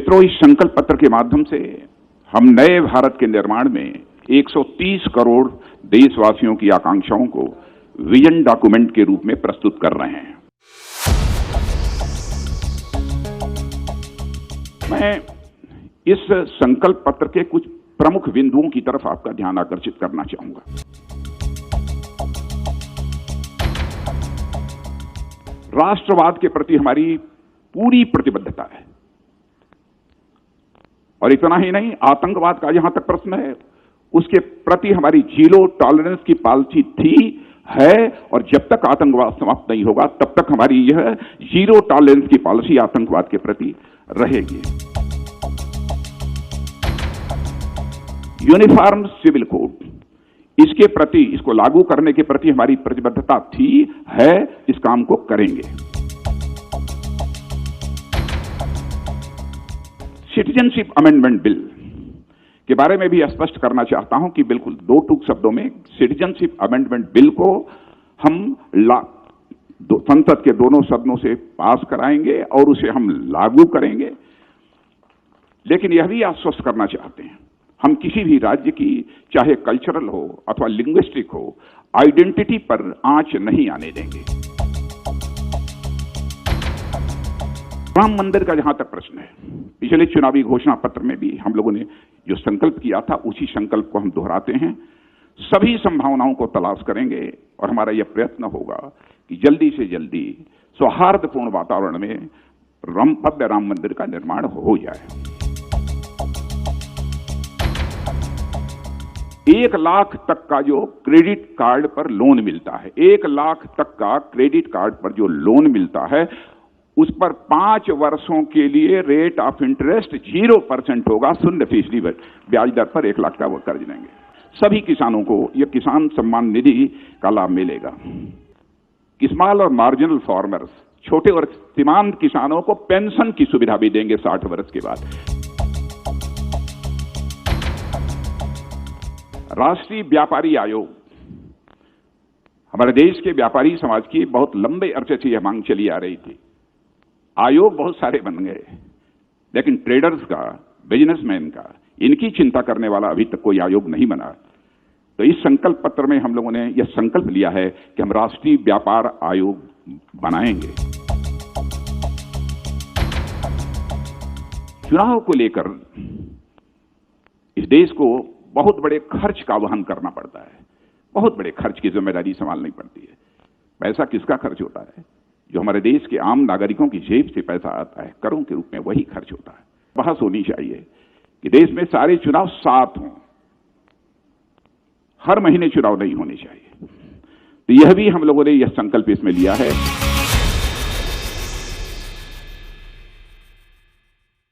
मित्रों, इस संकल्प पत्र के माध्यम से हम नए भारत के निर्माण में 130 करोड़ देशवासियों की आकांक्षाओं को विजन डॉक्यूमेंट के रूप में प्रस्तुत कर रहे हैं। मैं इस संकल्प पत्र के कुछ प्रमुख बिंदुओं की तरफ आपका ध्यान आकर्षित करना चाहूंगा। राष्ट्रवाद के प्रति हमारी पूरी प्रतिबद्धता है, और इतना ही नहीं, आतंकवाद का जहां तक प्रश्न है उसके प्रति हमारी जीरो टॉलरेंस की पॉलिसी थी, है, और जब तक आतंकवाद समाप्त नहीं होगा तब तक हमारी यह जीरो टॉलरेंस की पॉलिसी आतंकवाद के प्रति रहेगी। यूनिफॉर्म सिविल कोड, इसके प्रति, इसको लागू करने के प्रति हमारी प्रतिबद्धता थी, है, इस काम को करेंगे। सिटीजनशिप अमेंडमेंट बिल के बारे में भी स्पष्ट करना चाहता हूं कि बिल्कुल दो टूक शब्दों में सिटीजनशिप अमेंडमेंट बिल को हम संसद के दोनों सदनों से पास कराएंगे और उसे हम लागू करेंगे। लेकिन यह भी आश्वस्त करना चाहते हैं, हम किसी भी राज्य की, चाहे कल्चरल हो अथवा लिंग्विस्टिक हो, आइडेंटिटी पर आंच नहीं आने देंगे। राम मंदिर का जहां तक प्रश्न है, पिछले चुनावी घोषणा पत्र में भी हम लोगों ने जो संकल्प किया था उसी संकल्प को हम दोहराते हैं। सभी संभावनाओं को तलाश करेंगे और हमारा यह प्रयत्न होगा कि जल्दी से जल्दी सौहार्दपूर्ण वातावरण में भव्य राम मंदिर का निर्माण हो जाए। 1 लाख तक का जो क्रेडिट कार्ड पर लोन मिलता है, 1 लाख तक का क्रेडिट कार्ड पर जो लोन मिलता है, उस पर 5 वर्षों के लिए रेट ऑफ इंटरेस्ट 0% होगा। 0% ब्याज दर पर 1 लाख का वो कर्ज लेंगे। सभी किसानों को यह किसान सम्मान निधि का लाभ मिलेगा। स्मॉल और मार्जिनल फार्मर्स, छोटे और सीमांत किसानों को पेंशन की सुविधा भी देंगे 60 वर्ष के बाद। राष्ट्रीय व्यापारी आयोग, हमारे देश के व्यापारी समाज की बहुत लंबे अरसे से यह मांग चली आ रही थी। आयोग बहुत सारे बन गए, लेकिन ट्रेडर्स का, बिजनेसमैन का, इनकी चिंता करने वाला अभी तक कोई आयोग नहीं बना। तो इस संकल्प पत्र में हम लोगों ने यह संकल्प लिया है कि हम राष्ट्रीय व्यापार आयोग बनाएंगे। चुनाव को लेकर इस देश को बहुत बड़े खर्च का वहन करना पड़ता है, बहुत बड़े खर्च की जिम्मेदारी संभालनी पड़ती है। पैसा किसका खर्च होता है? जो हमारे देश के आम नागरिकों की जेब से पैसा आता है, करों के रूप में, वही खर्च होता है। बहस होनी चाहिए कि देश में सारे चुनाव साथ हों, हर महीने चुनाव नहीं होने चाहिए। तो यह भी हम लोगों ने यह संकल्प इसमें लिया है।